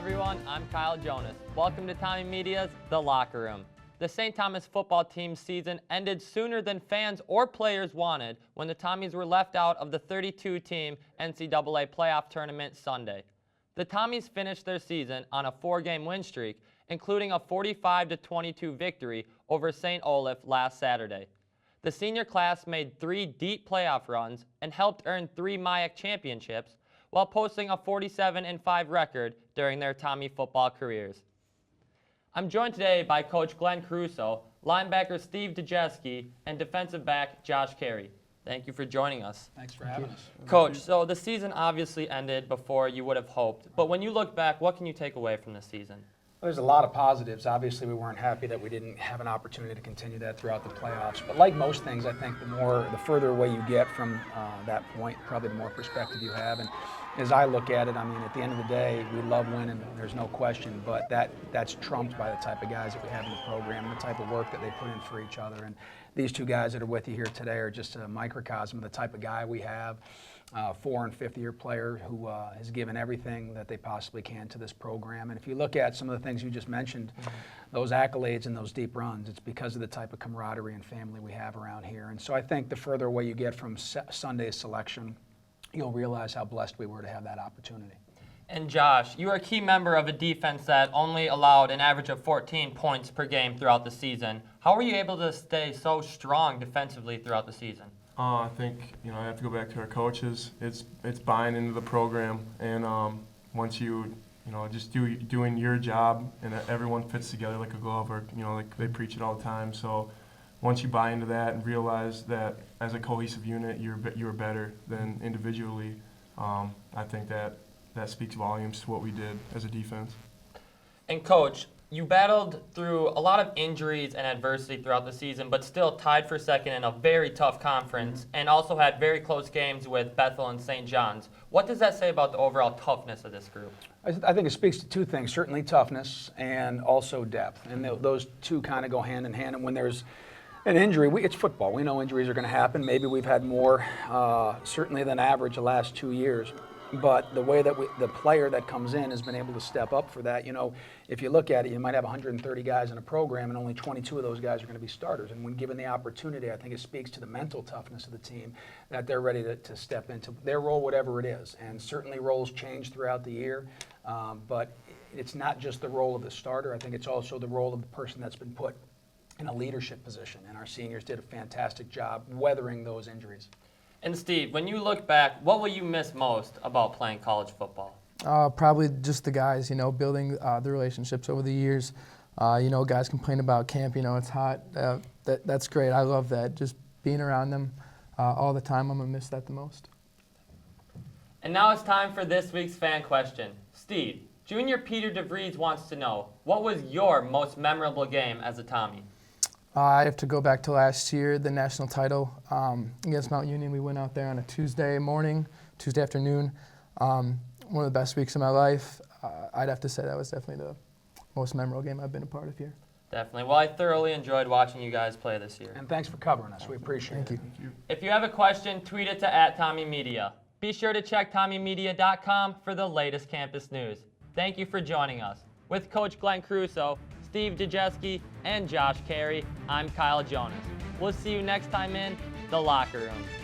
everyone? I'm Kyle Jonas. Welcome to Tommy Media's The Locker Room. The St. Thomas football team's season ended sooner than fans or players wanted when the Tommies were left out of the 32-team NCAA playoff tournament Sunday. The Tommies finished their season on a 4-game win streak, including a 45-22 victory over St. Olaf last Saturday. The senior class made 3 deep playoff runs and helped earn 3 MIAC championships while posting a 47-5 record during their Tommy football careers. I'm joined today by Coach Glenn Caruso, linebacker Steve Dejewski, and defensive back Josh Carey. Thank you for joining us. Thanks for having us. Coach, so the season obviously ended before you would have hoped, but when you look back, what can you take away from the season? Well, there's a lot of positives. Obviously, we weren't happy that we didn't have an opportunity to continue that throughout the playoffs. But like most things, I think the further away you get from that point, probably the more perspective you have. And as I look at it, I mean, at the end of the day, we love winning. There's no question. But that's trumped by the type of guys that we have in the program, and the type of work that they put in for each other. And these 2 guys that are with you here today are just a microcosm of the type of guy we have. 4- and 5th-year player who has given everything that they possibly can to this program. And if you look at some of the things you just mentioned, those accolades and those deep runs, it's because of the type of camaraderie and family we have around here. And so I think the further away you get from Sunday's selection, you'll realize how blessed we were to have that opportunity. And Josh, you are a key member of a defense that only allowed an average of 14 points per game throughout the season. How were you able to stay so strong defensively throughout the season? I think, I have to go back to our coaches. It's buying into the program, and once you, just doing your job, and everyone fits together like a glove, or like they preach it all the time. So once you buy into that and realize that as a cohesive unit, you're better than individually, I think that speaks volumes to what we did as a defense. And Coach, you battled through a lot of injuries and adversity throughout the season, but still tied for second in a very tough conference, and also had very close games with Bethel and St. John's. What does that say about the overall toughness of this group? I think it speaks to 2 things, certainly toughness and also depth. And those 2 kind of go hand in hand. And when there's an injury, it's football. We know injuries are going to happen. Maybe we've had more, certainly than average, the last 2 years. But the way that the player that comes in has been able to step up for that. If you look at it, you might have 130 guys in a program, and only 22 of those guys are going to be starters. And when given the opportunity, I think it speaks to the mental toughness of the team, that they're ready to step into their role, whatever it is. And certainly roles change throughout the year, but it's not just the role of the starter. I think it's also the role of the person that's been put in a leadership position. And our seniors did a fantastic job weathering those injuries. And Steve, when you look back, what will you miss most about playing college football? Probably just the guys, building the relationships over the years. Guys complain about camp, it's hot. That's great. I love that. Just being around them all the time, I'm going to miss that the most. And now it's time for this week's fan question. Steve, Junior Peter DeVries wants to know, what was your most memorable game as a Tommy? I have to go back to last year, the national title against Mount Union. We went out there on a Tuesday afternoon. One of the best weeks of my life. I'd have to say that was definitely the most memorable game I've been a part of here. Definitely. Well, I thoroughly enjoyed watching you guys play this year. And thanks for covering us. We appreciate it. Thank you. If you have a question, tweet it to @TommyMedia. Be sure to check TommyMedia.com for the latest campus news. Thank you for joining us. With Coach Glenn Caruso, Steve Dejewski, and Josh Carey, I'm Kyle Jonas. We'll see you next time in The Locker Room.